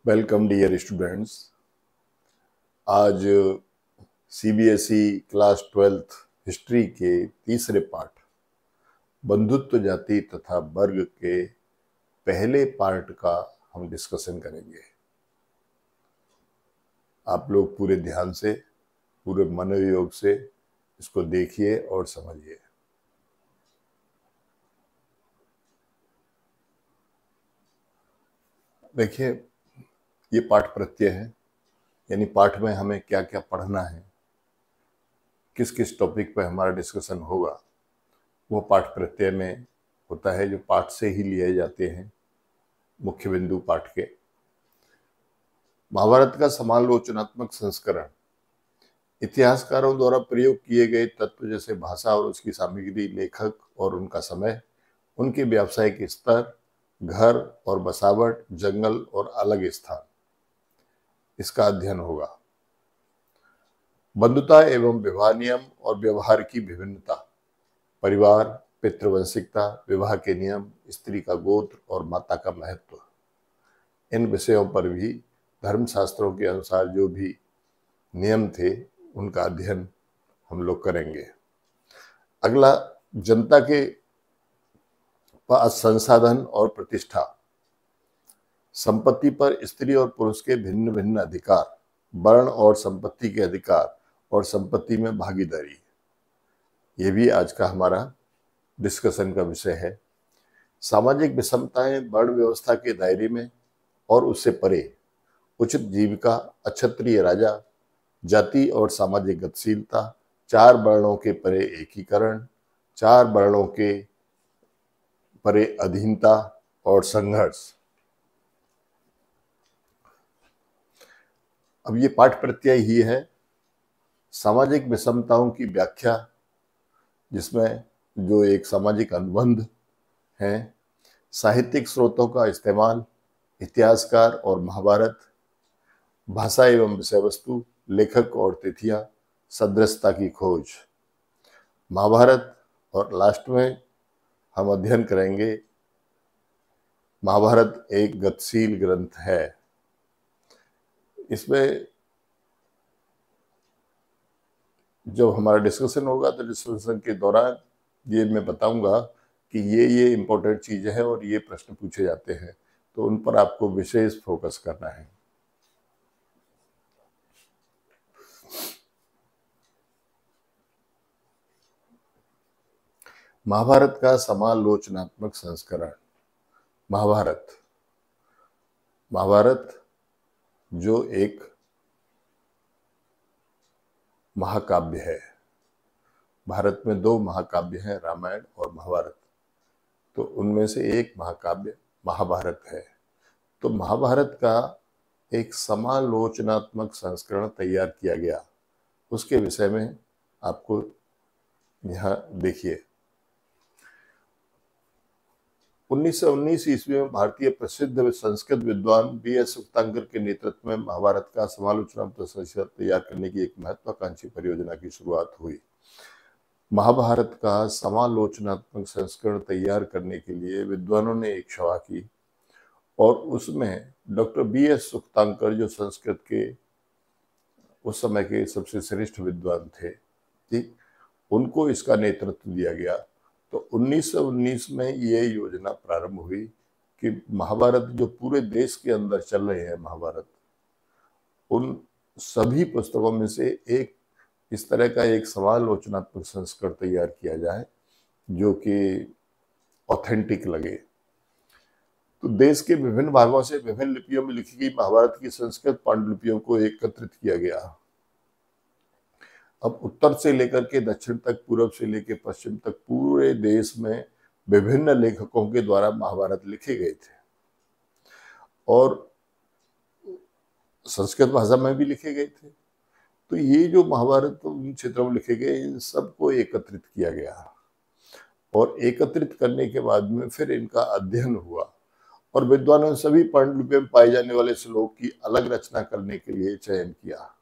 Welcome dear students. आज CBSE class 12th history के तीसरे पार्ट बंधुत्व जाति तथा वर्ग के पहले पार्ट का हम डिस्कशन करेंगे। आप लोग पूरे ध्यान से, पूरे मनोयोग से इसको देखिए और समझिए। देखिए, ये पाठ प्रत्यय है, यानी पाठ में हमें क्या क्या पढ़ना है, किस किस टॉपिक पर हमारा डिस्कशन होगा, वो पाठ प्रत्यय में होता है, जो पाठ से ही लिए जाते हैं, मुख्य बिंदु पाठ के। महाभारत का समालोचनात्मक संस्करण इतिहासकारों द्वारा प्रयोग किए गए तत्व जैसे भाषा और उसकी सामग्री, लेखक और उनका समय, उनके व्यावसायिक स्तर, घर और बसावट, जंगल और अलग स्थान, इसका अध्ययन होगा। बंधुता एवं विवाह नियम और व्यवहार की विभिन्नता, परिवार, पितृवंशिकता, विवाह के नियम, स्त्री का गोत्र और माता का महत्व, इन विषयों पर भी धर्मशास्त्रों के अनुसार जो भी नियम थे उनका अध्ययन हम लोग करेंगे। अगला, जनता के पास संसाधन और प्रतिष्ठा, संपत्ति पर स्त्री और पुरुष के भिन्न भिन्न अधिकार, वर्ण और संपत्ति के अधिकार और संपत्ति में भागीदारी, ये भी आज का हमारा डिस्कशन का विषय है। सामाजिक विषमताएं वर्ण व्यवस्था के दायरे में और उससे परे, उचित जीविका, अक्षत्रिय राजा, जाति और सामाजिक गतिशीलता, चार वर्णों के परे एकीकरण, चार वर्णों के परे अधीनता और संघर्ष। अब ये पाठ प्रत्यय ही है। सामाजिक विषमताओं की व्याख्या, जिसमें जो एक सामाजिक अनुबंध है, साहित्यिक स्रोतों का इस्तेमाल, इतिहासकार और महाभारत, भाषा एवं विषय वस्तु, लेखक और तिथियां, सदृशता की खोज, महाभारत, और लास्ट में हम अध्ययन करेंगे महाभारत एक गतिशील ग्रंथ है। इसमें जब हमारा डिस्कशन होगा तो डिस्कशन के दौरान ये मैं बताऊंगा कि ये इंपॉर्टेंट चीजें हैं और ये प्रश्न पूछे जाते हैं, तो उन पर आपको विशेष फोकस करना है। महाभारत का समालोचनात्मक संस्करण। महाभारत जो एक महाकाव्य है। भारत में दो महाकाव्य हैं, रामायण और महाभारत, तो उनमें से एक महाकाव्य महाभारत है। तो महाभारत का एक समालोचनात्मक संस्करण तैयार किया गया, उसके विषय में आपको यहाँ देखिए। 1919 ईस्वी में भारतीय प्रसिद्ध संस्कृत विद्वान B.S. सुक्तांकर के नेतृत्व में महाभारत का समालोचनात्मक संस्करण तैयार करने की एक महत्वाकांक्षी परियोजना की शुरुआत हुई। महाभारत का समालोचनात्मक संस्करण तैयार करने के लिए विद्वानों ने एक सभा की और उसमें डॉक्टर B.S. सुक्तांकर, जो संस्कृत के उस समय के सबसे श्रेष्ठ विद्वान थे, ठीक, उनको इसका नेतृत्व दिया गया। तो 1919 में ये योजना प्रारंभ हुई कि महाभारत जो पूरे देश के अंदर चल रहे हैं, महाभारत, उन सभी पुस्तकों में से एक इस तरह का एक समालोचनात्मक संस्करण तैयार किया जाए जो कि ऑथेंटिक लगे। तो देश के विभिन्न भागों से विभिन्न लिपियों में लिखी गई महाभारत की संस्कृत पांडुलिपियों को एकत्रित किया गया। अब उत्तर से लेकर के दक्षिण तक, पूर्व से लेकर पश्चिम तक पूरे देश में विभिन्न लेखकों के द्वारा महाभारत लिखे गए थे और संस्कृत भाषा में भी लिखे गए थे। तो ये जो महाभारत उन क्षेत्रों में लिखे गए, इन सबको एकत्रित किया गया और एकत्रित करने के बाद में फिर इनका अध्ययन हुआ और विद्वानों ने सभी पांडुलिपियों में पाए जाने वाले श्लोक की अलग रचना करने के लिए चयन किया।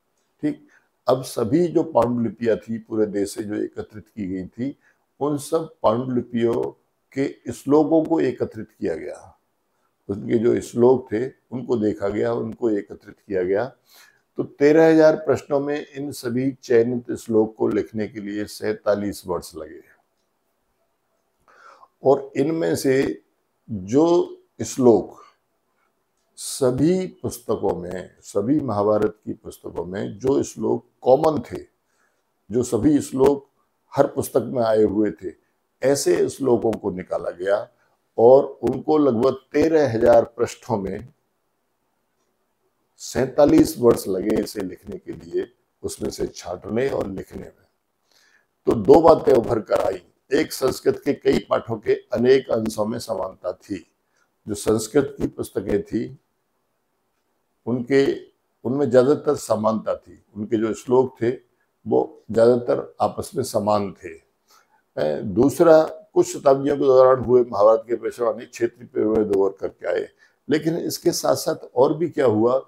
ठीक, अब सभी जो पांडुलिपियां थी पूरे देश से जो एकत्रित की गई थी, उन सब पांडुलिपियों के श्लोकों को एकत्रित किया गया। उनके जो श्लोक थे उनको देखा गया, उनको एकत्रित किया गया। तो 13,000 प्रश्नों में इन सभी चयनित श्लोक को लिखने के लिए 47 वर्ष लगे। और इनमें से जो श्लोक सभी पुस्तकों में, सभी महाभारत की पुस्तकों में जो श्लोक कॉमन थे, जो सभी श्लोक हर पुस्तक में आए हुए थे, ऐसे श्लोकों को निकाला गया और उनको लगभग 13,000 पृष्ठों में 47 वर्ष लगे इसे लिखने के लिए, उसमें से छांटने और लिखने में। तो दो बातें उभर कर आई। एक, संस्कृत के कई पाठों के अनेक अंशों में समानता थी। जो संस्कृत की पुस्तकें थी उनमें ज्यादातर समानता थी, उनके जो श्लोक थे वो ज्यादातर आपस में समान थे। दूसरा, कुछ शताब्दियों के दौरान हुए महाभारत के पेशवानी क्षेत्रीय प्रभेद ओवर करके आए, लेकिन इसके साथ साथ और भी क्या हुआ,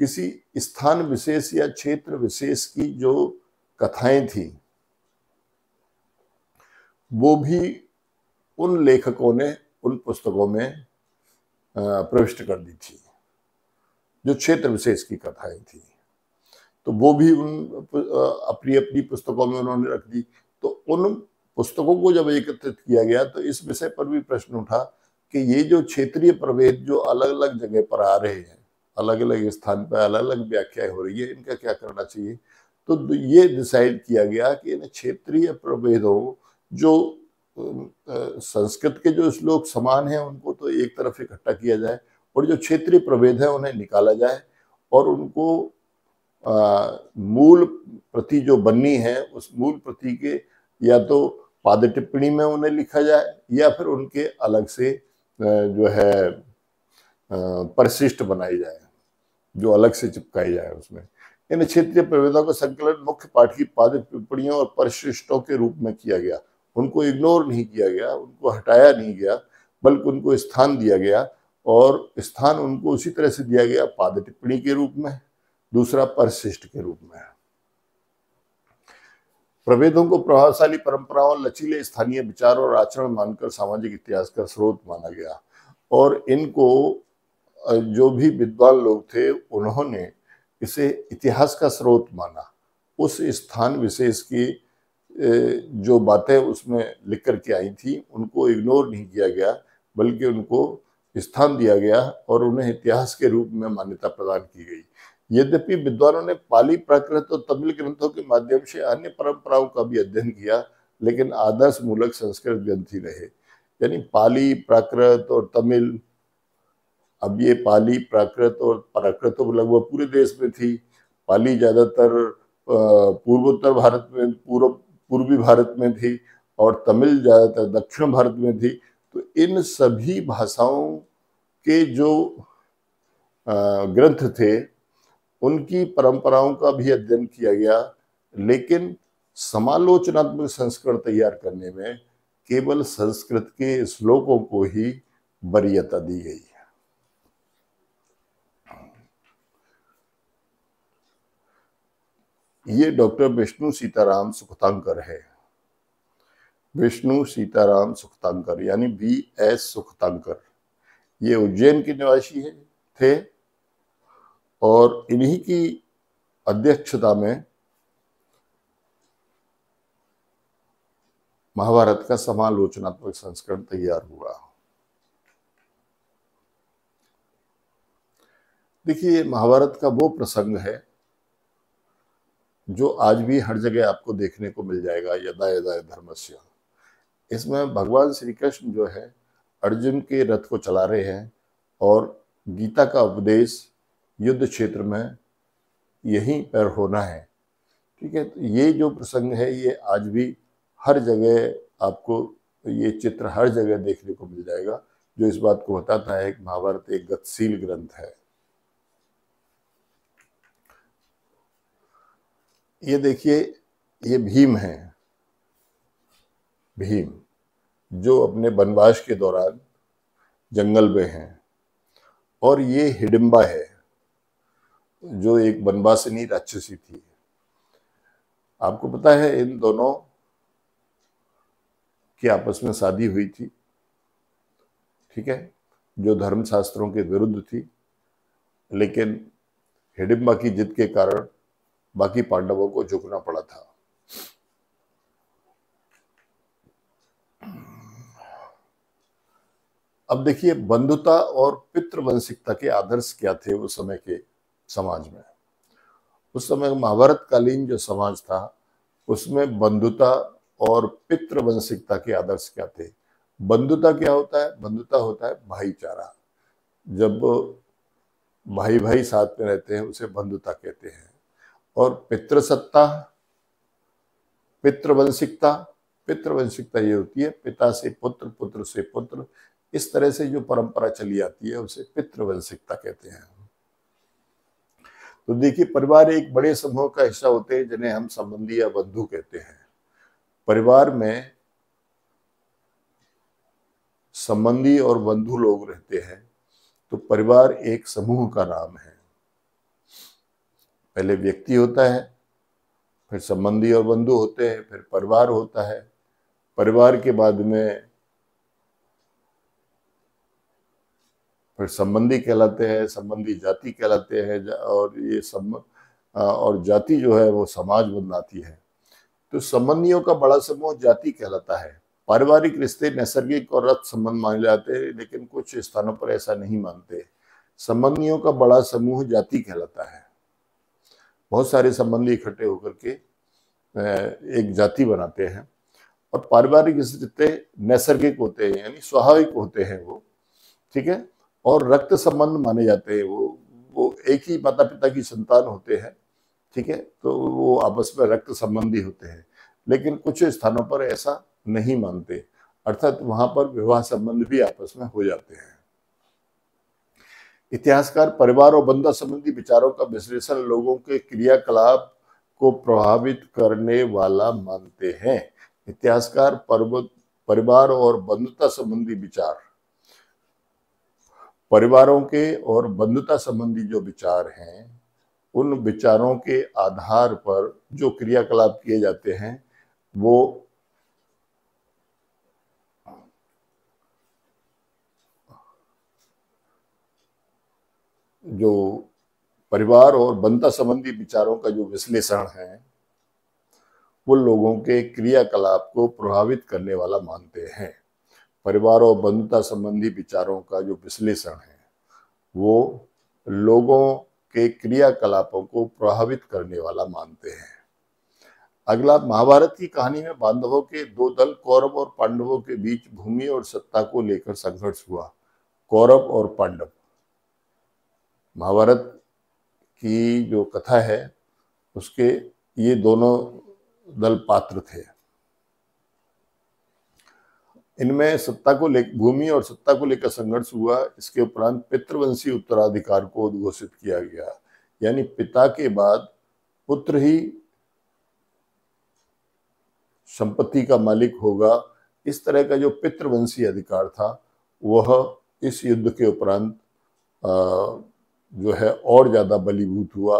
किसी स्थान विशेष या क्षेत्र विशेष की जो कथाएं थी वो भी उन लेखकों ने उन पुस्तकों में प्रविष्ट कर दी थी। जो क्षेत्र विशेष की कथाएं थी तो वो भी उन अपनी अपनी पुस्तकों में उन्होंने रख दी। तो उन पुस्तकों को जब एकत्रित किया गया तो इस विषय पर भी प्रश्न उठा कि ये जो क्षेत्रीय प्रभेद जो अलग अलग जगह पर आ रहे हैं, अलग अलग स्थान पर अलग अलग व्याख्याएं हो रही है, इनका क्या करना चाहिए। तो ये डिसाइड किया गया कि इन क्षेत्रीय प्रभेदों, जो संस्कृत के जो श्लोक समान हैं उनको तो एक तरफ इकट्ठा किया जाए और जो क्षेत्रीय प्रभेद है उन्हें निकाला जाए और उनको मूल प्रति जो बननी है उस मूल प्रति के या तो पाद टिप्पणी में उन्हें लिखा जाए या फिर उनके अलग से जो है परिशिष्ट बनाई जाए, जो अलग से चिपकाई जाए उसमें। इन क्षेत्रीय प्रभेदों का संकलन मुख्य पाठ की पाद टिप्पणियों और परिशिष्टों के रूप में किया गया। उनको इग्नोर नहीं किया गया, उनको हटाया नहीं गया, बल्कि उनको स्थान दिया गया और स्थान उनको उसी तरह से दिया गया, पाद टिप्पणी के रूप में, दूसरा परिशिष्ट के रूप में। प्रभेदों को प्रभावशाली परंपराओं, लचीले स्थानीय विचार और आचरण मानकर सामाजिक इतिहास का स्रोत माना गया और इनको जो भी विद्वान लोग थे उन्होंने इसे इतिहास का स्रोत माना। उस स्थान विशेष की जो बातें उसमें लिख करके आई थी उनको इग्नोर नहीं किया गया, बल्कि उनको स्थान दिया गया और उन्हें इतिहास के रूप में मान्यता प्रदान की गई। यद्यपि विद्वानों ने पाली, प्राकृत और तमिल ग्रंथों के माध्यम से अन्य परंपराओं का भी अध्ययन किया, लेकिन आदर्श मूलक संस्कृत ग्रंथ ही रहे। यानी पाली, प्राकृत और तमिल, अब ये पाली, प्राकृत और प्राकृत तो लगभग पूरे देश में थी। पाली ज्यादातर पूर्वोत्तर भारत में, पूर्वी भारत में थी और तमिल ज्यादातर दक्षिण भारत में थी। तो इन सभी भाषाओं के जो ग्रंथ थे उनकी परंपराओं का भी अध्ययन किया गया, लेकिन समालोचनात्मक संस्करण तैयार करने में केवल संस्कृत के श्लोकों को ही वरीयता दी गई है। ये डॉक्टर विष्णु सीताराम सुखतांकर है। विष्णु सीताराम सुखतांकर यानी V.S. सुखतांकर, ये उज्जैन के निवासी थे और इन्हीं की अध्यक्षता में महाभारत का समालोचनात्मक संस्करण तैयार हुआ। देखिए, महाभारत का वो प्रसंग है जो आज भी हर जगह आपको देखने को मिल जाएगा, यदा यदा धर्मस्य। इसमें भगवान श्री कृष्ण जो है अर्जुन के रथ को चला रहे हैं और गीता का उपदेश युद्ध क्षेत्र में यहीं पर होना है। ठीक है, तो ये जो प्रसंग है ये आज भी हर जगह आपको ये चित्र हर जगह देखने को मिल जाएगा, जो इस बात को बताता है कि महाभारत एक गतिशील ग्रंथ है। ये देखिए, ये भीम है, भीम जो अपने वनवास के दौरान जंगल में हैं, और ये हिडिंबा है जो एक वनवासिनी राक्षसी थी। आपको पता है इन दोनों की आपस में शादी हुई थी। ठीक है, जो धर्मशास्त्रों के विरुद्ध थी, लेकिन हिडिंबा की जिद के कारण बाकी पांडवों को झुकना पड़ा था। अब देखिए, बंधुता और पितृवंशिकता के आदर्श क्या थे उस समय के समाज में। उस समय महाभारत कालीन जो समाज था उसमें बंधुता और पितृवंशिकता के आदर्श क्या थे। बंधुता क्या होता है? बंधुता होता है भाईचारा। जब भाई भाई साथ में रहते हैं उसे बंधुता कहते हैं। और पितृसत्ता, पितृवंशिकता, पितृवंशिकता ये होती है पिता से पुत्र, पुत्र से पुत्र, इस तरह से जो परंपरा चली आती है उसे पितृवंशिकता कहते हैं। तो देखिए, परिवार एक बड़े समूह का हिस्सा होते हैं जिन्हें हम संबंधी या बंधु कहते हैं। परिवार में संबंधी और बंधु लोग रहते हैं, तो परिवार एक समूह का नाम है। पहले व्यक्ति होता है, फिर संबंधी और बंधु होते हैं, फिर परिवार होता है। परिवार के बाद में फिर संबंधी कहलाते हैं, संबंधी जाति कहलाते हैं, और ये और जाति जो है वो समाज बदलाती है। तो संबंधियों का बड़ा समूह जाति कहलाता है। पारिवारिक रिश्ते नैसर्गिक और रक्त संबंध माने जाते हैं, लेकिन कुछ स्थानों पर ऐसा नहीं मानते। संबंधियों का बड़ा समूह जाति कहलाता है। बहुत सारे संबंधी इकट्ठे होकर के एक जाति बनाते हैं। और पारिवारिक रिश्ते नैसर्गिक होते हैं, यानी स्वाभाविक होते हैं वो, ठीक है। और रक्त संबंध माने जाते हैं। वो एक ही माता पिता की संतान होते हैं, ठीक है, तो वो आपस में रक्त संबंधी होते हैं। लेकिन कुछ स्थानों पर ऐसा नहीं मानते, अर्थात वहां पर विवाह संबंध भी आपस में हो जाते हैं। इतिहासकार परिवार और बंधुता संबंधी विचारों का विश्लेषण लोगों के क्रियाकलाप को प्रभावित करने वाला मानते हैं। इतिहासकार परिवार और बंधुता संबंधी विचार, परिवारों के और बंधुता संबंधी जो विचार हैं, उन विचारों के आधार पर जो क्रियाकलाप किए जाते हैं वो जो परिवार और बंधुता संबंधी विचारों का जो विश्लेषण है वो लोगों के क्रियाकलाप को प्रभावित करने वाला मानते हैं। परिवार और बंधुता संबंधी विचारों का जो विश्लेषण है वो लोगों के क्रियाकलापों को प्रभावित करने वाला मानते हैं। अगला, महाभारत की कहानी में पांडवों के दो दल कौरव और पांडवों के बीच भूमि और सत्ता को लेकर संघर्ष हुआ। कौरव और पांडव, महाभारत की जो कथा है उसके ये दोनों दल पात्र थे। इनमें सत्ता को लेकर, भूमि और सत्ता को लेकर संघर्ष हुआ। इसके उपरांत पितृवंशी उत्तराधिकार को उद्घोषित किया गया, यानी पिता के बाद पुत्र ही संपत्ति का मालिक होगा। इस तरह का जो पितृवंशी अधिकार था वह इस युद्ध के उपरांत जो है और ज्यादा बलीभूत हुआ।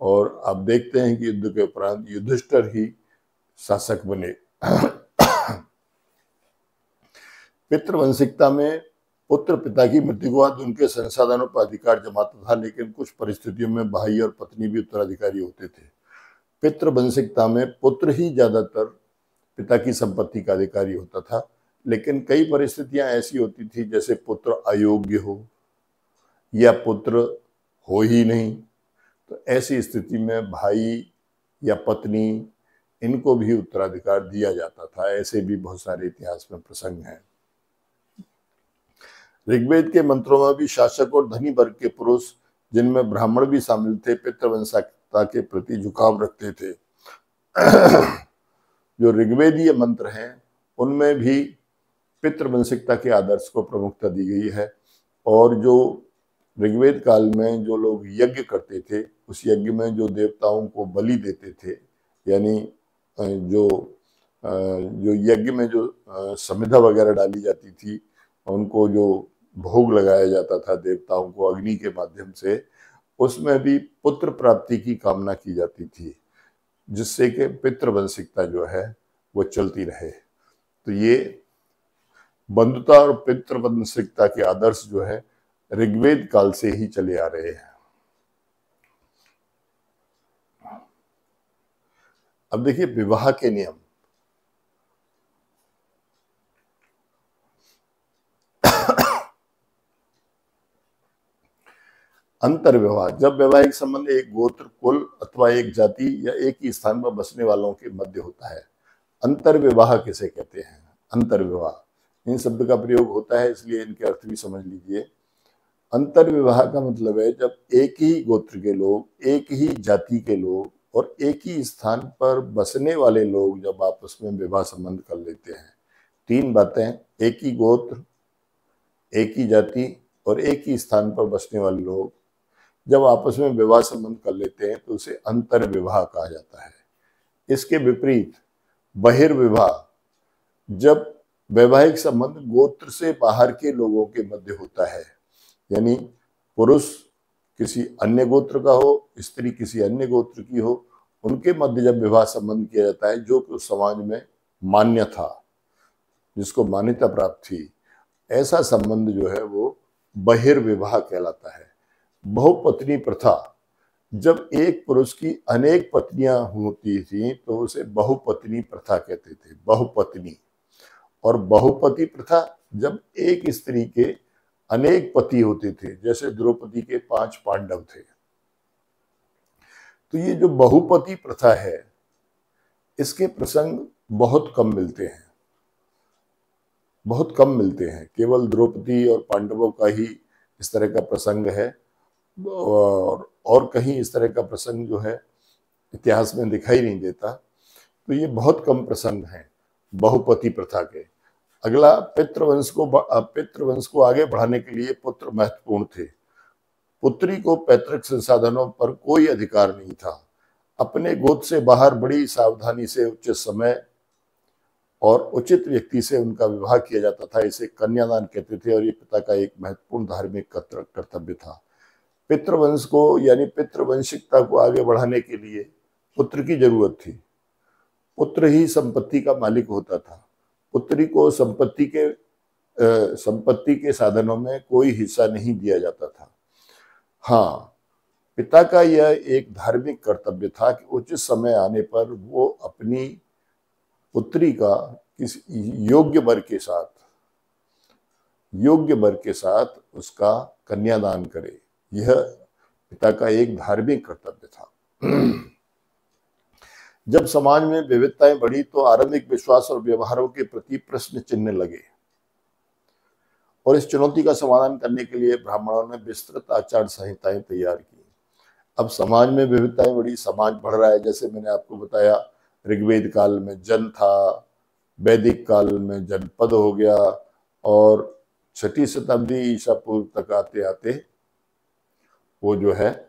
और आप देखते हैं कि युद्ध के उपरांत युधिष्ठिर ही शासक बने। पितृवंशिकता में पुत्र पिता की मृत्यु के बाद उनके संसाधनों पर अधिकार जमाता था, लेकिन कुछ परिस्थितियों में भाई और पत्नी भी उत्तराधिकारी होते थे। पितृवंशिकता में पुत्र ही ज्यादातर पिता की संपत्ति का अधिकारी होता था, लेकिन कई परिस्थितियां ऐसी होती थी जैसे पुत्र अयोग्य हो या पुत्र हो ही नहीं, तो ऐसी स्थिति में भाई या पत्नी इनको भी उत्तराधिकार दिया जाता था। ऐसे भी बहुत सारे इतिहास में प्रसंग हैं। ऋग्वेद के मंत्रों में भी शासक और धनी वर्ग के पुरुष, जिनमें ब्राह्मण भी शामिल थे, पितृवंशिकता के प्रति झुकाव रखते थे। जो ऋग्वेदीय मंत्र हैं उनमें भी पितृवंशिकता के आदर्श को प्रमुखता दी गई है। और जो ऋग्वेद काल में जो लोग यज्ञ करते थे, उस यज्ञ में जो देवताओं को बलि देते थे, यानी जो यज्ञ में जो समिधा वगैरह डाली जाती थी, उनको जो भोग लगाया जाता था देवताओं को अग्नि के माध्यम से, उसमें भी पुत्र प्राप्ति की कामना की जाती थी, जिससे कि पितृवंशिकता जो है वो चलती रहे। तो ये बंधुता और पितृवंशिकता के आदर्श जो है ऋग्वेद काल से ही चले आ रहे हैं। अब देखिए विवाह के नियम। अंतर विवाह, जब वैवाहिक संबंध एक गोत्र, कुल अथवा एक जाति या एक ही स्थान पर बसने वालों के मध्य होता है। अंतर विवाह किसे कहते हैं? अंतर विवाह इन शब्द का प्रयोग होता है, इसलिए इनके अर्थ भी समझ लीजिए। अंतर विवाह का मतलब है जब एक ही गोत्र के लोग, एक ही जाति के लोग और एक ही स्थान पर बसने वाले लोग जब आपस में विवाह संबंध कर लेते हैं। तीन बातें, एक ही गोत्र, एक ही जाति और एक ही स्थान पर बसने वाले लोग जब आपस में विवाह संबंध कर लेते हैं तो उसे अंतर विवाह कहा जाता है। इसके विपरीत बहिर्विवाह, जब वैवाहिक संबंध गोत्र से बाहर के लोगों के मध्य होता है, यानी पुरुष किसी अन्य गोत्र का हो, स्त्री किसी अन्य गोत्र की हो, उनके मध्य जब विवाह संबंध किया जाता है जो कि उस समाज में मान्य था, जिसको मान्यता प्राप्त थी, ऐसा संबंध जो है वो बहिर्विवाह कहलाता है। बहुपत्नी प्रथा, जब एक पुरुष की अनेक पत्नियां होती थी तो उसे बहुपत्नी प्रथा कहते थे, बहुपत्नी। और बहुपति प्रथा, जब एक स्त्री के अनेक पति होते थे, जैसे द्रौपदी के 5 पांडव थे। तो ये जो बहुपति प्रथा है, इसके प्रसंग बहुत कम मिलते हैं, बहुत कम मिलते हैं। केवल द्रौपदी और पांडवों का ही इस तरह का प्रसंग है और कहीं इस तरह का प्रसंग जो है इतिहास में दिखाई नहीं देता। तो ये बहुत कम प्रसंग हैं बहुपति प्रथा के। अगला, पितृवंश को आगे बढ़ाने के लिए पुत्र महत्वपूर्ण थे। पुत्री को पैतृक संसाधनों पर कोई अधिकार नहीं था। अपने गोद से बाहर बड़ी सावधानी से उचित समय और उचित व्यक्ति से उनका विवाह किया जाता था। इसे कन्यादान कहते थे और ये पिता का एक महत्वपूर्ण धार्मिक कर्तव्य था। पितृवंश को यानी पितृवंशिकता को आगे बढ़ाने के लिए पुत्र की जरूरत थी। पुत्र ही संपत्ति का मालिक होता था। पुत्री को संपत्ति के साधनों में कोई हिस्सा नहीं दिया जाता था। हाँ, पिता का यह एक धार्मिक कर्तव्य था कि उचित समय आने पर वो अपनी पुत्री का किसी योग्य वर के साथ उसका कन्यादान करे। यह पिता का एक धार्मिक कर्तव्य था। जब समाज में विविधताएं बढ़ी तो आरंभिक विश्वास और व्यवहारों के प्रति प्रश्न चिन्ह लगे और इस चुनौती का समाधान करने के लिए ब्राह्मणों ने विस्तृत आचार संहिताएं तैयार की। अब समाज में विविधताएं बढ़ी, समाज बढ़ रहा है। जैसे मैंने आपको बताया, ऋग्वेद काल में जन था, वैदिक काल में जनपद हो गया और 6वीं शताब्दी ईसा पूर्व तक आते आते वो जो है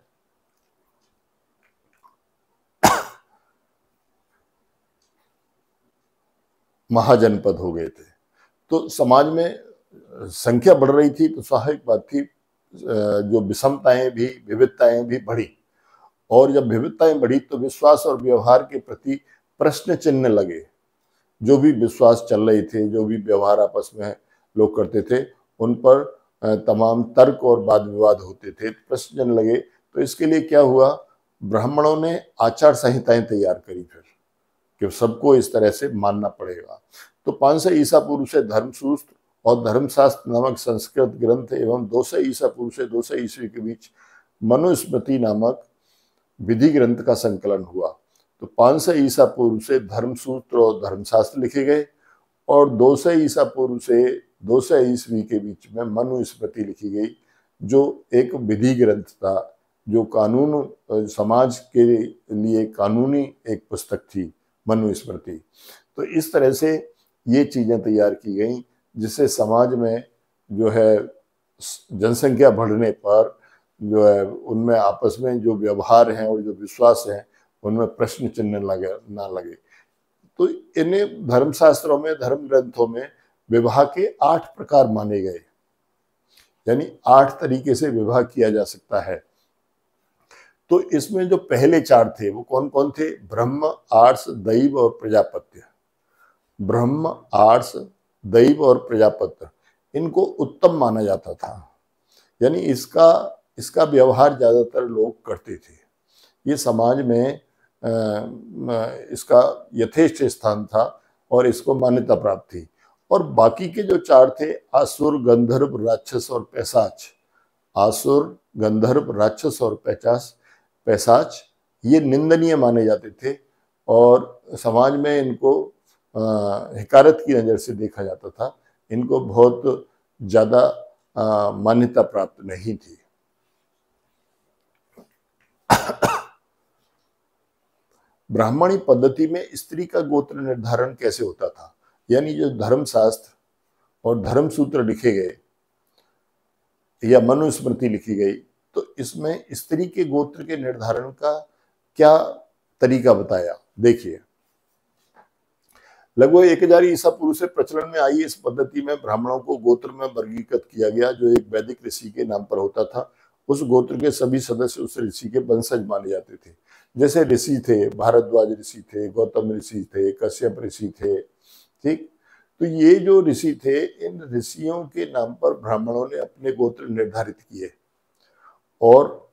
महाजनपद हो गए थे। तो समाज में संख्या बढ़ रही थी तो स्वाभाविक बात थी जो विविधताएं भी बढ़ी। और जब विविधताएं बढ़ी तो विश्वास और व्यवहार के प्रति प्रश्न चिन्ह लगे। जो भी विश्वास चल रहे थे, जो भी व्यवहार आपस में लोग करते थे, उन पर तमाम तर्क और वाद विवाद होते थे, प्रश्न चिन्ह लगे। तो इसके लिए क्या हुआ, ब्राह्मणों ने आचार संहिताएं तैयार करी फिर कि सबको इस तरह से मानना पड़ेगा। तो 500 ईसा पूर्व से धर्मसूत्र और धर्मशास्त्र नामक संस्कृत ग्रंथ एवं 200 ईसा पूर्व से 200 ईस्वी के बीच मनुस्मृति नामक विधि ग्रंथ का संकलन हुआ। तो 500 ईसा पूर्व से धर्मसूत्र और धर्मशास्त्र लिखे गए और 200 ईसा पूर्व से 200 ईस्वी के बीच में मनुस्मृति लिखी गई, जो एक विधि ग्रंथ था, जो कानून समाज के लिए कानूनी एक पुस्तक थी, मनुस्मृति। तो इस तरह से ये चीजें तैयार की गई जिससे समाज में जो है जनसंख्या बढ़ने पर जो है उनमें आपस में जो व्यवहार हैं और जो विश्वास हैं उनमें प्रश्न चिन्ह ना लगे। तो इन्हें धर्मशास्त्रों में, धर्म ग्रंथों में विवाह के 8 प्रकार माने गए, यानी 8 तरीके से विवाह किया जा सकता है। तो इसमें जो पहले 4 थे वो कौन कौन थे? ब्रह्म, आर्ष, दैव और प्रजापत्य। ब्रह्म, आर्ष, दैव और प्रजापत्र, इनको उत्तम माना जाता था। यानी इसका इसका व्यवहार ज्यादातर लोग करते थे। ये समाज में इसका यथेष्ट स्थान था और इसको मान्यता प्राप्त थी। और बाकी के जो चार थे, आसुर, गंधर्व, राक्षस और पैशाच, आसुर, गंधर्व, राक्षस और पैशाच ये निंदनीय माने जाते थे और समाज में इनको हिकारत की नज़र से देखा जाता था। इनको बहुत ज़्यादा मान्यता प्राप्त नहीं थी। ब्राह्मणी पद्धति में स्त्री का गोत्र निर्धारण कैसे होता था? यानी जो धर्मशास्त्र और धर्मसूत्र लिखे गए या मनुस्मृति लिखी गई, तो इसमें स्त्री के गोत्र के निर्धारण का क्या तरीका बताया। देखिए, लगभग 1000 ईसा पूर्व से प्रचलन में आई इस पद्धति में ब्राह्मणों को गोत्र में वर्गीकृत किया गया, जो एक वैदिक ऋषि के नाम पर होता था। उस गोत्र के सभी सदस्य उस ऋषि के वंशज माने जाते थे। जैसे ऋषि थे, भारद्वाज ऋषि थे, गौतम ऋषि थे, कश्यप ऋषि थे, ठीक। तो ये जो ऋषि थे, इन ऋषियों के नाम पर ब्राह्मणों ने अपने गोत्र निर्धारित किए और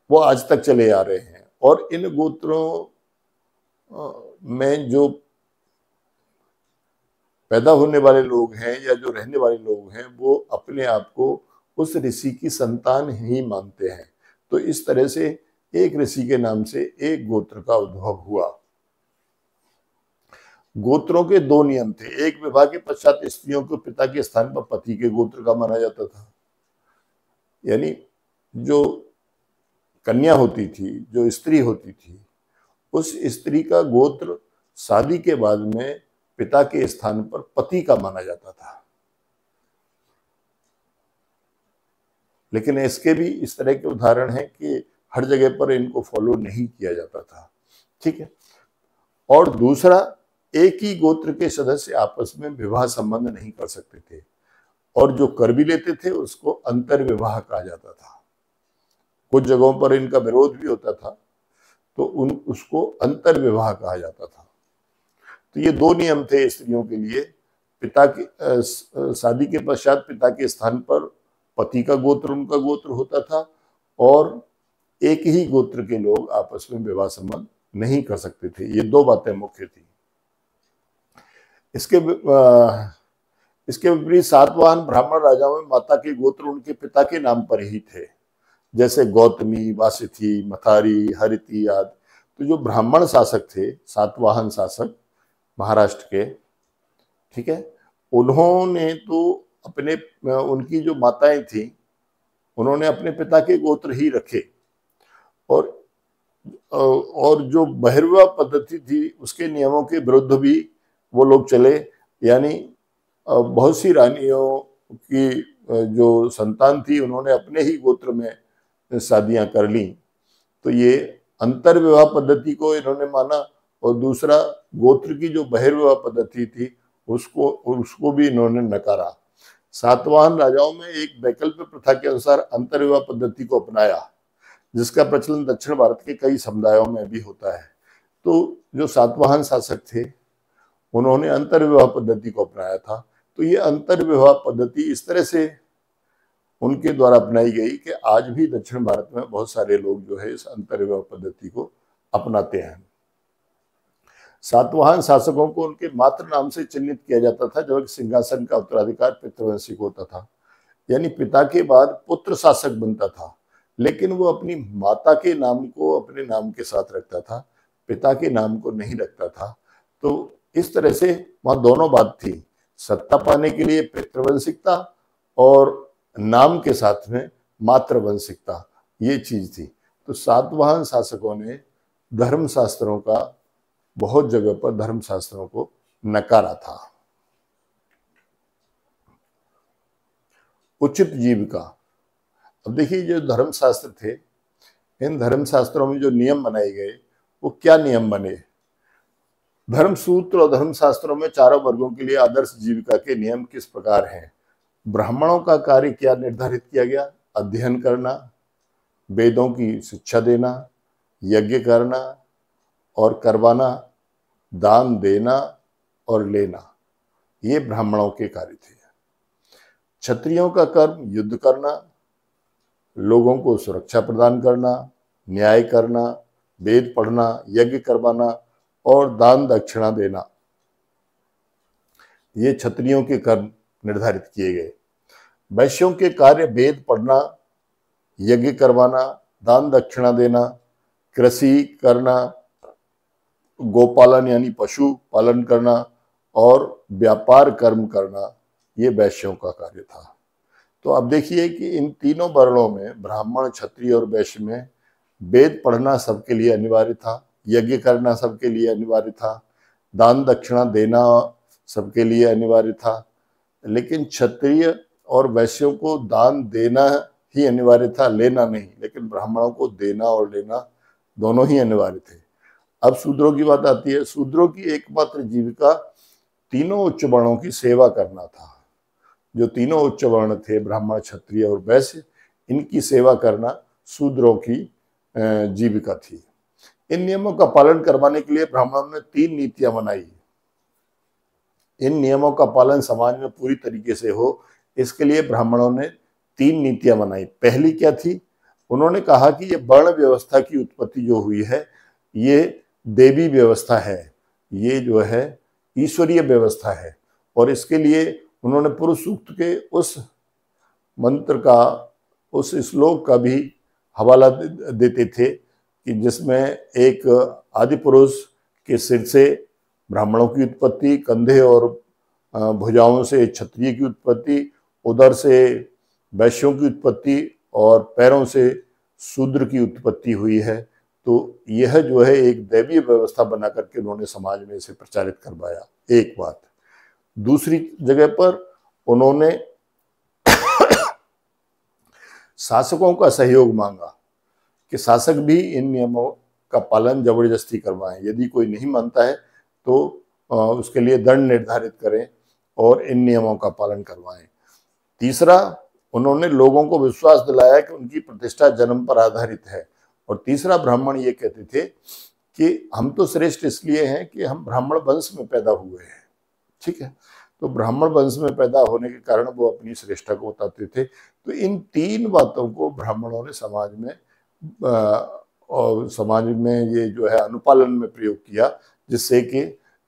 वो आज तक चले आ रहे हैं। और इन गोत्रों में जो पैदा होने वाले लोग हैं या जो रहने वाले लोग हैं, वो अपने आप को उस ऋषि की संतान ही मानते हैं। तो इस तरह से एक ऋषि के नाम से एक गोत्र का उद्भव हुआ। गोत्रों के दो नियम थे। एक, विवाह के पश्चात स्त्रियों को पिता के स्थान पर पति के गोत्र का माना जाता था। यानी जो कन्या होती थी, जो स्त्री होती थी, उस स्त्री का गोत्र शादी के बाद में पिता के स्थान पर पति का माना जाता था। लेकिन इसके भी इस तरह के उदाहरण हैं कि हर जगह पर इनको फॉलो नहीं किया जाता था, ठीक है। और दूसरा, एक ही गोत्र के सदस्य आपस में विवाह संबंध नहीं कर सकते थे, और जो कर भी लेते थे उसको अंतर विवाह कहा जाता था। कुछ जगहों पर इनका विरोध भी होता था, तो उसको अंतर विवाह कहा जाता था। तो ये दो नियम थे स्त्रियों के लिए। पिता के शादी के पश्चात पिता के स्थान पर पति का गोत्र उनका गोत्र होता था, और एक ही गोत्र के लोग आपस में विवाह संबंध नहीं कर सकते थे। ये दो बातें मुख्य थी। इसके विपरीत सातवाहन ब्राह्मण राजाओं में माता के गोत्र उनके पिता के नाम पर ही थे, जैसे गौतमी, वासिथी, मथारी, हरिति आदि। तो जो ब्राह्मण शासक थे, सातवाहन शासक महाराष्ट्र के, ठीक है, उन्होंने तो अपने उनकी जो माताएं थी, उन्होंने अपने पिता के गोत्र ही रखे। और जो बहिर्विवाह पद्धति थी, उसके नियमों के विरुद्ध भी वो लोग चले। यानी बहुत सी रानियों की जो संतान थी, उन्होंने अपने ही गोत्र में शादियां कर ली। तो ये अंतर विवाह पद्धति को इन्होंने माना, और दूसरा, गोत्र की जो बहिर्विवाह पद्धति थी उसको भी इन्होंने नकारा। सातवाहन राजाओं में एक वैकल्पिक प्रथा के अनुसार अंतर विवाह पद्धति को अपनाया, जिसका प्रचलन दक्षिण भारत के कई समुदायों में भी होता है। तो जो सातवाहन शासक थे, उन्होंने अंतर विवाह पद्धति को अपनाया था। तो ये अंतर विवाह पद्धति इस तरह से उनके द्वारा अपनाई गई कि आज भी दक्षिण भारत में बहुत सारे लोग जो है इस अंतर विवाह पद्धति को अपनाते हैं। सातवाहन शासकों को उनके मातृ नाम से चिन्हित किया जाता था, जबकि सिंहासन का उत्तराधिकार पितृवंशिक होता था। यानी पिता के बाद पुत्र शासक बनता था, लेकिन वो अपनी माता के नाम को अपने नाम के साथ रखता था, पिता के नाम को नहीं रखता था। तो इस तरह से वहां दोनों बात थी, सत्ता पाने के लिए पितृवंशिकता और नाम के साथ में मातृवंशिकता, ये चीज थी। तो सातवाहन शासकों ने धर्मशास्त्रों का, बहुत जगह पर धर्मशास्त्रों को नकारा था। उचित जीविका। अब देखिए, जो धर्मशास्त्र थे, इन धर्मशास्त्रों में जो नियम बनाए गए, वो क्या नियम बने। धर्मसूत्र और धर्मशास्त्रों में चारों वर्गों के लिए आदर्श जीविका के नियम किस प्रकार हैं। ब्राह्मणों का कार्य क्या निर्धारित किया गया? अध्ययन करना, वेदों की शिक्षा देना, यज्ञ करना और करवाना, दान देना और लेना। ये ब्राह्मणों के कार्य थे। क्षत्रियों का कर्म युद्ध करना, लोगों को सुरक्षा प्रदान करना, न्याय करना, वेद पढ़ना, यज्ञ करवाना और दान दक्षिणा देना, ये क्षत्रियों के कर्म निर्धारित किए गए। वैश्यों के कार्य वेद पढ़ना, यज्ञ करवाना, दान दक्षिणा देना, कृषि करना, गोपालन यानी पशु पालन करना और व्यापार कर्म करना, ये वैश्यों का कार्य था। तो अब देखिए कि इन तीनों वर्णों में, ब्राह्मण, क्षत्रिय और वैश्य में, वेद पढ़ना सबके लिए अनिवार्य था, यज्ञ करना सबके लिए अनिवार्य था, दान दक्षिणा देना सबके लिए अनिवार्य था। लेकिन क्षत्रिय और वैश्यों को दान देना ही अनिवार्य था, लेना नहीं। लेकिन ब्राह्मणों को देना और लेना दोनों ही अनिवार्य थे। अब शूद्रों की बात आती है। शूद्रों की एकमात्र जीविका तीनों उच्च वर्णों की सेवा करना था। जो तीनों उच्च वर्ण थे, ब्राह्मण, क्षत्रिय और वैश्य, इनकी सेवा करना शूद्रों की जीविका थी। इन नियमों का पालन करवाने के लिए ब्राह्मणों ने 3 नीतियां बनाई। इन नियमों का पालन समाज में पूरी तरीके से हो, इसके लिए ब्राह्मणों ने 3 नीतियां बनाई। पहली क्या थी? उन्होंने कहा कि ये वर्ण व्यवस्था की उत्पत्ति जो हुई है, ये देवी व्यवस्था है, ये जो है ईश्वरीय व्यवस्था है। और इसके लिए उन्होंने पुरुष सूक्त के उस मंत्र का, उस श्लोक का भी हवाला देते थे कि जिसमें एक आदि पुरुष के सिर से ब्राह्मणों की उत्पत्ति, कंधे और भुजाओं से क्षत्रिय की उत्पत्ति, उदर से वैश्यों की उत्पत्ति और पैरों से शूद्र की उत्पत्ति हुई है। तो यह जो है एक दैवीय व्यवस्था बना करके उन्होंने समाज में इसे प्रचारित करवाया। एक बात। दूसरी जगह पर उन्होंने शासकों का सहयोग मांगा कि शासक भी इन नियमों का पालन जबरदस्ती करवाएं। यदि कोई नहीं मानता है तो उसके लिए दंड निर्धारित करें और इन नियमों का पालन करवाएं। तीसरा, उन्होंने लोगों को विश्वास दिलाया कि उनकी प्रतिष्ठा जन्म पर आधारित है। और तीसरा, ब्राह्मण ये कहते थे कि हम तो श्रेष्ठ इसलिए हैं कि हम ब्राह्मण वंश में पैदा हुए हैं। ठीक है, तो ब्राह्मण वंश में पैदा होने के कारण वो अपनी श्रेष्ठता को बताते थे। तो इन 3 बातों को ब्राह्मणों ने समाज में ये जो है अनुपालन में प्रयोग किया, जिससे कि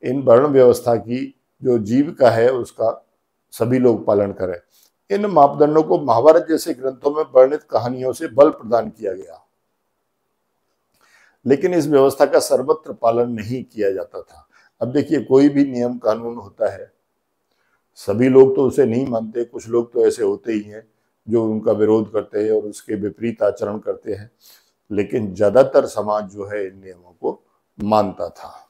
इन वर्ण व्यवस्था की जो जीविका है उसका सभी लोग पालन करें। इन मापदंडों को महाभारत जैसे ग्रंथों में वर्णित कहानियों से बल प्रदान किया गया, लेकिन इस व्यवस्था का सर्वत्र पालन नहीं किया जाता था। अब देखिए, कोई भी नियम कानून होता है, सभी लोग तो उसे नहीं मानते। कुछ लोग तो ऐसे होते ही हैं जो उनका विरोध करते हैं और उसके विपरीत आचरण करते हैं, लेकिन ज्यादातर समाज जो है इन नियमों को मानता था।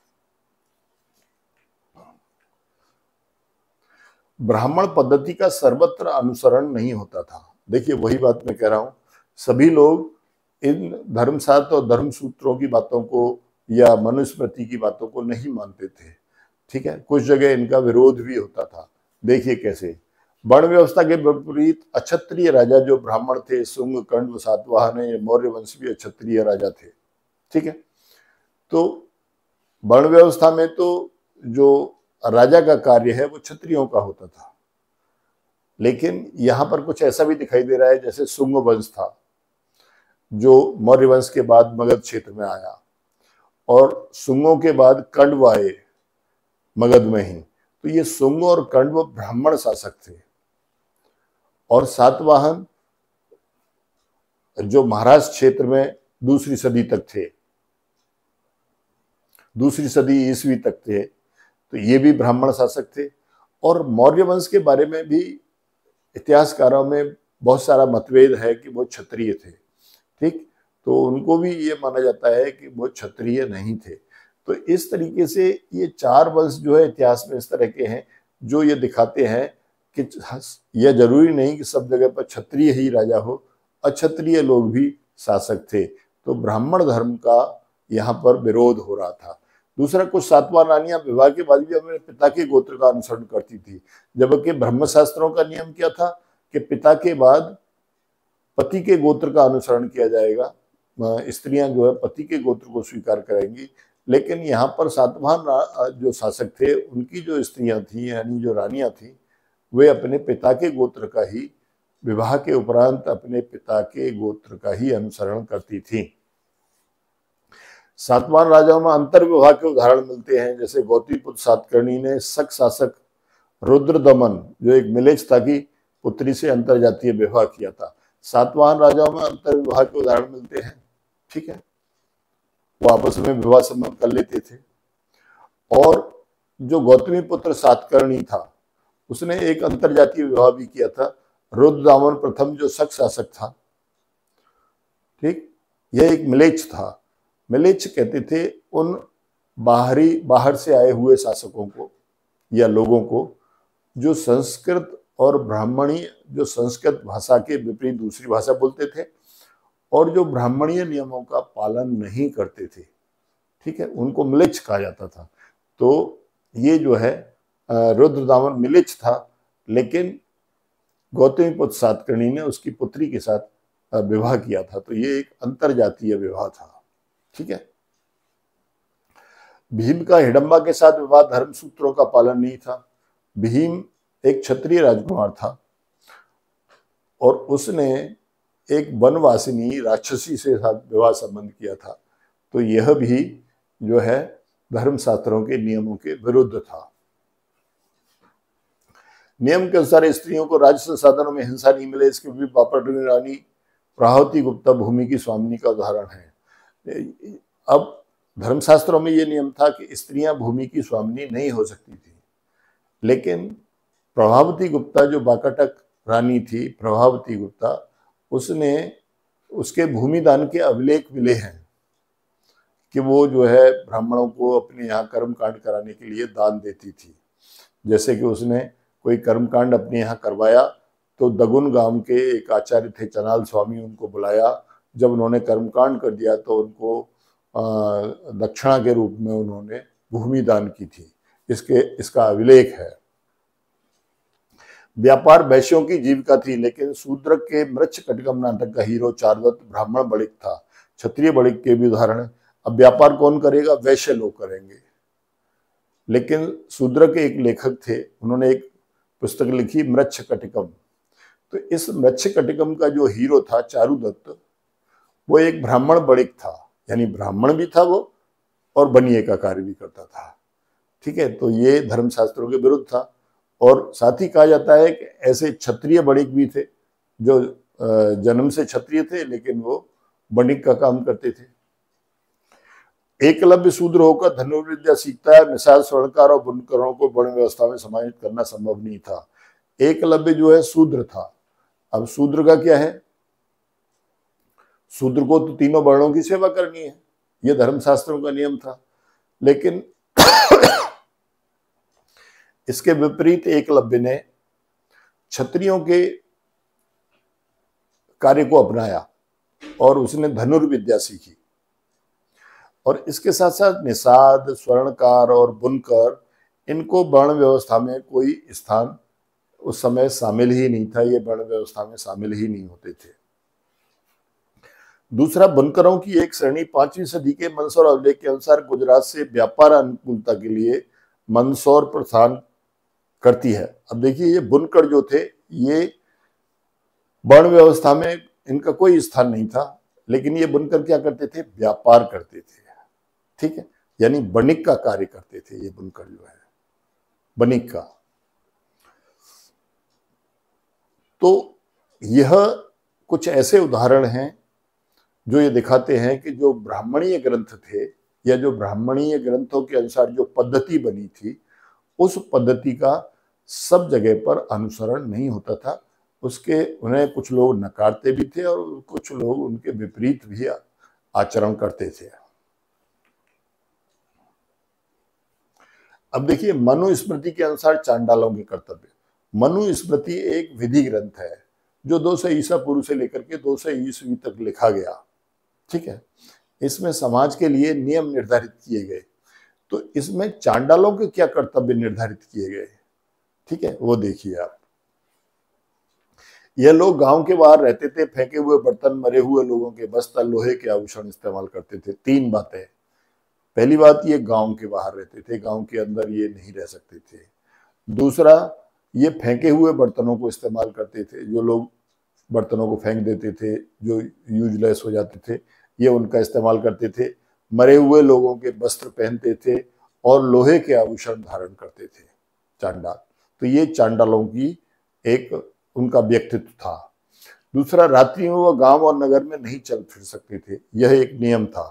ब्राह्मण पद्धति का सर्वत्र अनुसरण नहीं होता था। देखिए, वही बात मैं कह रहा हूं, सभी लोग इन धर्मशास्त्र और धर्म सूत्रों की बातों को या मनुस्मृति की बातों को नहीं मानते थे। ठीक है, कुछ जगह इनका विरोध भी होता था। देखिए कैसे। वर्ण व्यवस्था के विपरीत अक्षत्रिय राजा जो ब्राह्मण थे, शुंग, कण्व, सातवाहन, मौर्य वंश भी अक्षत्रिय राजा थे। ठीक है, तो वर्ण व्यवस्था में तो जो राजा का कार्य है वो क्षत्रियों का होता था, लेकिन यहां पर कुछ ऐसा भी दिखाई दे रहा है जैसे शुंग वंश था जो मौर्य वंश के बाद मगध क्षेत्र में आया, और शुंगों के बाद कण्व आए मगध में ही। तो ये शुंग और कण्व ब्राह्मण शासक थे। और सातवाहन जो महाराष्ट्र क्षेत्र में दूसरी सदी तक थे, दूसरी सदी ईस्वी तक थे, तो ये भी ब्राह्मण शासक थे। और मौर्य वंश के बारे में भी इतिहासकारों में बहुत सारा मतभेद है कि वो क्षत्रिय थे। ठीक, तो उनको भी ये माना जाता है कि वो क्षत्रिय नहीं थे। तो इस तरीके से ये 4 वंश जो है इतिहास में इस तरह के हैं जो ये दिखाते हैं कि यह जरूरी नहीं कि सब जगह पर क्षत्रिय ही राजा हो, अक्षत्रिय लोग भी शासक थे। तो ब्राह्मण धर्म का यहाँ पर विरोध हो रहा था। दूसरा, कुछ सातवां रानियां विवाह के बाद भी अपने पिता के गोत्र का अनुसरण करती थी, जबकि ब्रह्मशास्त्रों का नियम क्या था कि पिता के बाद पति के गोत्र का अनुसरण किया जाएगा। स्त्रियां जो है पति के गोत्र को स्वीकार करेंगी, लेकिन यहाँ पर सातवाहन जो शासक थे उनकी जो स्त्रियां थी यानी जो रानियां थी वे अपने पिता के गोत्र का ही विवाह के उपरांत अपने पिता के गोत्र का ही अनुसरण करती थी। सातवाहन राजाओं में अंतर विवाह के उदाहरण मिलते हैं, जैसे गौतमीपुत्र सातकर्णी ने शक शासक रुद्रदमन जो एक मिलेच्छ था की पुत्री से अंतर जातीय विवाह किया था। सातवाहन राजाओं में अंतर विवाह के उदाहरण मिलते हैं, ठीक है, वो आपस में विवाह संबंध कर लेते थे। और जो गौतमीपुत्र सातकर्णी था उसने एक अंतर जातीय विवाह भी किया था, रुद्रदामन प्रथम जो शक शासक था, ठीक, यह एक मिलेच्छ था। मिलेच्छ कहते थे उन बाहर से आए हुए शासकों को या लोगों को जो संस्कृत और ब्राह्मणीय, जो संस्कृत भाषा के विपरीत दूसरी भाषा बोलते थे और जो ब्राह्मणीय नियमों का पालन नहीं करते थे, ठीक है, उनको मिलेच्छ कहा जाता था। तो ये जो है रुद्रदामन मिलेच्छ था, लेकिन गौतमीपुत्र सातकर्णी ने उसकी पुत्री के साथ विवाह किया था, तो ये एक अंतर जातीय विवाह था, ठीक है। भीम का हिडंबा के साथ विवाह धर्म सूत्रों का पालन नहीं था। भीम एक क्षत्रिय राजकुमार था और उसने एक वनवासिनी राक्षसी से साथ विवाह संबंध किया था, तो यह भी जो है धर्मशास्त्रों के नियमों के विरुद्ध था। नियम के अनुसार स्त्रियों को राज्य संसाधनों में हिंसा नहीं मिले, इसके भी बापटनी रानी प्रभावती गुप्ता भूमि की स्वामिनी का उदाहरण है। अब धर्मशास्त्रों में यह नियम था कि स्त्रियां भूमि की स्वामिनी नहीं हो सकती थी, लेकिन प्रभावती गुप्ता जो बाकाटक रानी थी, प्रभावती गुप्ता, उसने उसके भूमिदान के अभिलेख मिले हैं कि वो जो है ब्राह्मणों को अपने यहाँ कर्मकांड कराने के लिए दान देती थी। जैसे कि उसने कोई कर्मकांड अपने यहाँ करवाया तो दगुन गांव के एक आचार्य थे चनाल स्वामी, उनको बुलाया। जब उन्होंने कर्मकांड कर दिया तो उनको दक्षिणा के रूप में उन्होंने भूमि दान की थी। इसका अभिलेख है। व्यापार वैश्यों की जीविका थी, लेकिन शूद्र के मृच्छकटिकम नाटक का हीरो चारुदत्त ब्राह्मण बणिक था। क्षत्रिय बणिक के भी उदाहरण है। अब व्यापार कौन करेगा? वैश्य लोग करेंगे। लेकिन शूद्र के एक लेखक थे, उन्होंने एक पुस्तक लिखी मृच्छकटिकम। तो इस मृच्छकटिकम का जो हीरो था चारुदत्त, वो एक ब्राह्मण बणिक था, यानी ब्राह्मण भी था वो और बनिए का कार्य भी करता था, ठीक है। तो ये धर्मशास्त्रों के विरुद्ध था। और साथ ही कहा जाता है कि ऐसे क्षत्रिय बणिक भी थे जो जन्म से क्षत्रिय थे, लेकिन वो बणिक का काम करते थे। एकलव्य शूद्र होकर धनुर्विद्या सीखता है। मिसाल स्वर्णकार और बुनकरों को वर्ण व्यवस्था में समाहित करना संभव नहीं था। एकलव्य जो है शूद्र था। अब शूद्र का क्या है? शूद्र को तो तीनों वर्णों की सेवा करनी है, यह धर्मशास्त्रों का नियम था। लेकिन इसके विपरीत एकलव्य ने क्षत्रियों के कार्य को अपनाया और उसने धनुर्विद्या सीखी। और इसके साथ साथ निषाद, स्वर्णकार और बुनकर, इनको वर्ण व्यवस्था में कोई स्थान उस समय शामिल ही नहीं था। ये वर्ण व्यवस्था में शामिल ही नहीं होते थे। दूसरा, बुनकरों की एक श्रेणी 5वीं सदी के मंदसौर अभिलेख के अनुसार गुजरात से व्यापार अनुकूलता के लिए मंदसौर प्रस्थान करती है। अब देखिए, ये बुनकर जो थे, ये वर्ण व्यवस्था में इनका कोई स्थान नहीं था, लेकिन ये बुनकर क्या करते थे? व्यापार करते थे, ठीक है, यानी बणिक का कार्य करते थे। ये बुनकर जो है बणिक का। तो यह कुछ ऐसे उदाहरण हैं जो ये दिखाते हैं कि जो ब्राह्मणीय ग्रंथ थे या जो ब्राह्मणीय ग्रंथों के अनुसार जो पद्धति बनी थी, उस पद्धति का सब जगह पर अनुसरण नहीं होता था। उन्हें कुछ लोग नकारते भी थे और कुछ लोग उनके विपरीत भी आचरण करते थे। अब देखिए, मनुस्मृति के अनुसार चांडालों के कर्तव्य। मनुस्मृति एक विधि ग्रंथ है जो 200 ईसा पूर्व से लेकर के 200 ईस्वी तक लिखा गया, ठीक है। इसमें समाज के लिए नियम निर्धारित किए गए। तो इसमें चांडालों के क्या कर्तव्य निर्धारित किए गए, ठीक है, वो देखिए आप। यह लोग गांव के बाहर रहते थे, फेंके हुए बर्तन, मरे हुए लोगों के बस्तर, लोहे के आभूषण इस्तेमाल करते थे। 3 बातें। पहली बात, ये गांव के बाहर रहते थे, गांव के अंदर ये नहीं रह सकते थे। दूसरा, ये फेंके हुए बर्तनों को इस्तेमाल करते थे। जो लोग बर्तनों को फेंक देते थे, जो यूजलेस हो जाते थे, ये उनका इस्तेमाल करते थे। मरे हुए लोगों के वस्त्र पहनते थे और लोहे के आभूषण धारण करते थे चांडाल। तो ये चांडालों की एक उनका व्यक्तित्व था। दूसरा, रात्रि में वह गांव और नगर में नहीं चल फिर सकते थे। यह एक नियम था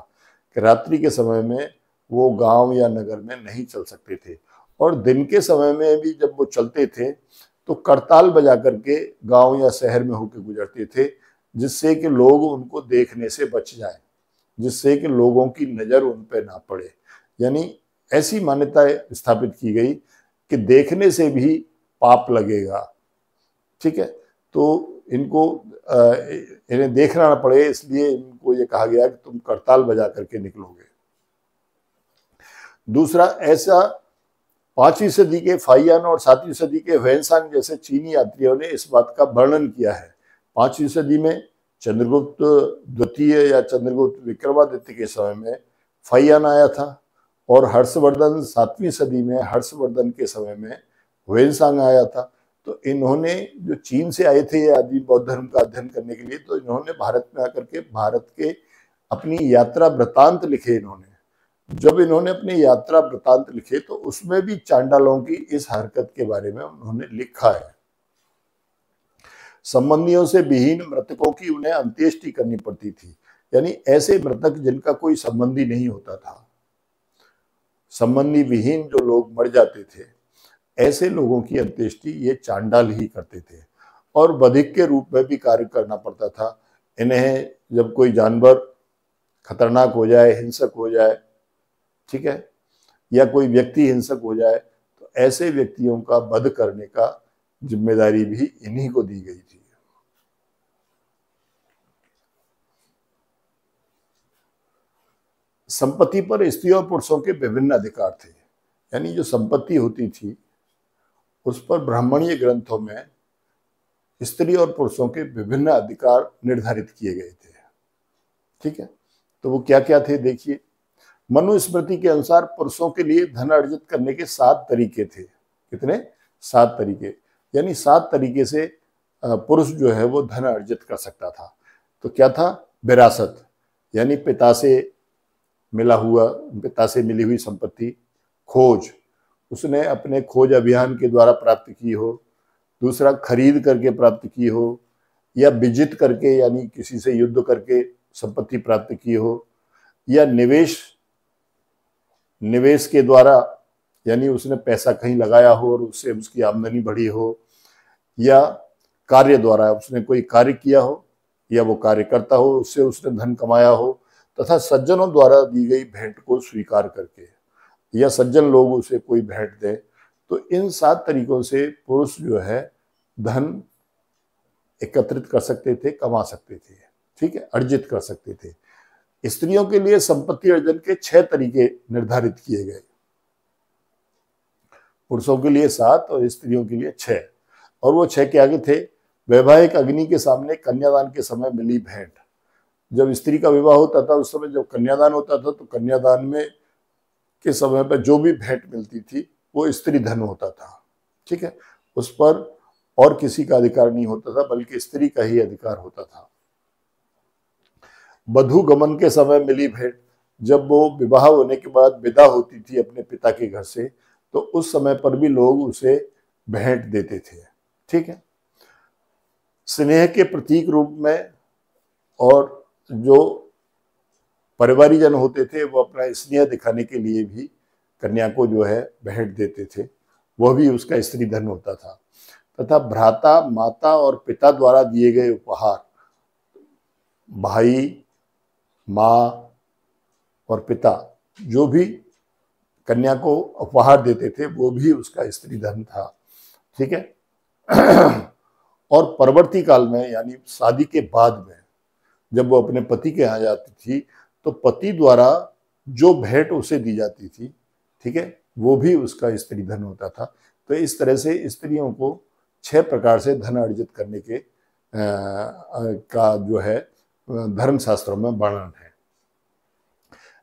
कि रात्रि के समय में वो गांव या नगर में नहीं चल सकते थे, और दिन के समय में भी जब वो चलते थे तो करताल बजा करके गांव या शहर में होकर गुजरते थे, जिससे कि लोग उनको देखने से बच जाएं, जिससे कि लोगों की नज़र उन पर ना पड़े। यानी ऐसी मान्यता स्थापित की गई कि देखने से भी पाप लगेगा। ठीक है, तो इनको इन्हें देखना ना पड़े, इसलिए इनको ये कहा गया कि तुम करताल बजा करके निकलोगे। दूसरा, ऐसा 5वीं सदी के फाहियान और 7वीं सदी के ह्वेनसांग जैसे चीनी यात्रियों ने इस बात का वर्णन किया है। 5वीं सदी में चंद्रगुप्त द्वितीय या चंद्रगुप्त विक्रमादित्य के समय में फाहियान आया था, और हर्षवर्धन 7वीं सदी में हर्षवर्धन के समय में ह्वेनसांग आया था। तो इन्होंने, जो चीन से आए थे ये आदि बौद्ध धर्म का अध्ययन करने के लिए, तो इन्होंने भारत में आकर के भारत के अपनी यात्रा वृतांत लिखे। जब इन्होंने अपनी यात्रा वृतांत लिखे तो उसमें भी चांडालों की इस हरकत के बारे में उन्होंने लिखा है। संबंधियों से विहीन मृतकों की उन्हें अंत्येष्टि करनी पड़ती थी। यानी ऐसे मृतक जिनका कोई संबंधी नहीं होता था, संबंधी विहीन जो लोग मर जाते थे, ऐसे लोगों की अंत्येष्टि ये चांडाल ही करते थे। और बधिक के रूप में भी कार्य करना पड़ता था। इन्हें जब कोई जानवर खतरनाक हो जाए, हिंसक हो जाए, ठीक है, या कोई व्यक्ति हिंसक हो जाए, तो ऐसे व्यक्तियों का वध करने का जिम्मेदारी भी इन्हीं को दी गई थी। संपत्ति पर स्त्री और पुरुषों के विभिन्न अधिकार थे। यानी जो संपत्ति होती थी उस पर ब्राह्मणीय ग्रंथों में स्त्री और पुरुषों के विभिन्न अधिकार निर्धारित किए गए थे। ठीक है, तो वो क्या क्या थे देखिए। मनुस्मृति के अनुसार पुरुषों के लिए धन अर्जित करने के 7 तरीके थे। कितने? 7 तरीके। यानी 7 तरीके से पुरुष जो है वो धन अर्जित कर सकता था। तो क्या था? विरासत, यानी पिता से मिली हुई संपत्ति। खोज, उसने अपने खोज अभियान के द्वारा प्राप्त की हो। दूसरा, खरीद करके प्राप्त की हो, या विजित करके यानी किसी से युद्ध करके संपत्ति प्राप्त की हो, या निवेश के द्वारा, यानी उसने पैसा कहीं लगाया हो और उससे उसकी आमदनी बढ़ी हो, या कार्य द्वारा, उसने कोई कार्य किया हो या वो कार्य करता हो, उससे उसने धन कमाया हो, तथा सज्जनों द्वारा दी गई भेंट को स्वीकार करके, या सज्जन लोग उसे कोई भेंट दें। तो इन 7 तरीकों से पुरुष जो है धन एकत्रित कर सकते थे, कमा सकते थे, ठीक है, अर्जित कर सकते थे। स्त्रियों के लिए संपत्ति अर्जन के 6 तरीके निर्धारित किए गए। पुरुषों के लिए 7 और स्त्रियों के लिए 6। और वो 6 के आगे थे। वैवाहिक अग्नि के सामने कन्यादान के समय मिली भेंट। जब स्त्री का विवाह होता था उस समय जब कन्यादान होता था तो कन्यादान में के समय पर जो भी भेंट मिलती थी वो स्त्री धन होता था। ठीक है, उस पर और किसी का अधिकार नहीं होता था, बल्कि स्त्री का ही अधिकार होता था। वधू गमन के समय मिली भेंट, जब वो विवाह होने के बाद विदा होती थी अपने पिता के घर से, तो उस समय पर भी लोग उसे भेंट देते थे। ठीक है, स्नेह के प्रतीक रूप में, और जो परिवारीजन होते थे वो अपना स्नेह दिखाने के लिए भी कन्या को जो है भेंट देते थे, वह भी उसका स्त्री धन होता था। तथा भ्राता, माता और पिता द्वारा दिए गए उपहार, भाई, माँ और पिता जो भी कन्या को उपहार देते थे वो भी उसका स्त्री धन था। ठीक है, और परवर्ती काल में यानी शादी के बाद में जब वो अपने पति के यहाँ जाती थी तो पति द्वारा जो भेंट उसे दी जाती थी, ठीक है, वो भी उसका स्त्री धन होता था। तो इस तरह से स्त्रियों को 6 प्रकार से धन अर्जित करने के का जो है धर्मशास्त्रों में वर्णन है।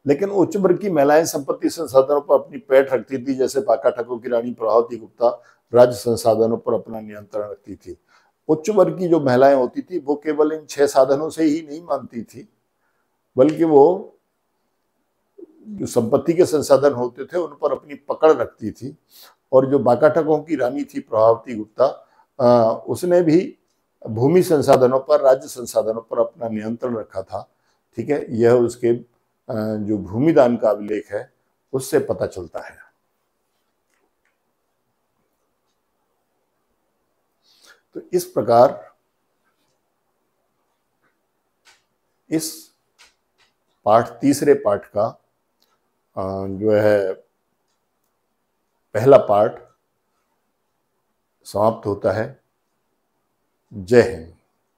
लेकिन उच्च वर्ग की महिलाएं संपत्ति संसाधनों पर अपनी पैठ रखती थी, जैसे बाकाठकों की रानी प्रभावती गुप्ता राज्य संसाधनों पर अपना नियंत्रण रखती थी। उच्च वर्ग की जो महिलाएं होती थी वो केवल इन 6 साधनों से ही नहीं मानती थी, बल्कि वो जो संपत्ति के संसाधन होते थे उन पर अपनी पकड़ रखती थी। और जो बाकाठकों की रानी थी प्रभावती गुप्ता, उसने भी भूमि संसाधनों पर, राज्य संसाधनों पर अपना नियंत्रण रखा था। ठीक है, यह उसके जो भूमिदान का अभिलेख है उससे पता चलता है। तो इस प्रकार इस तीसरे पाठ का जो है पहला पार्ट समाप्त होता है। जय हिंद।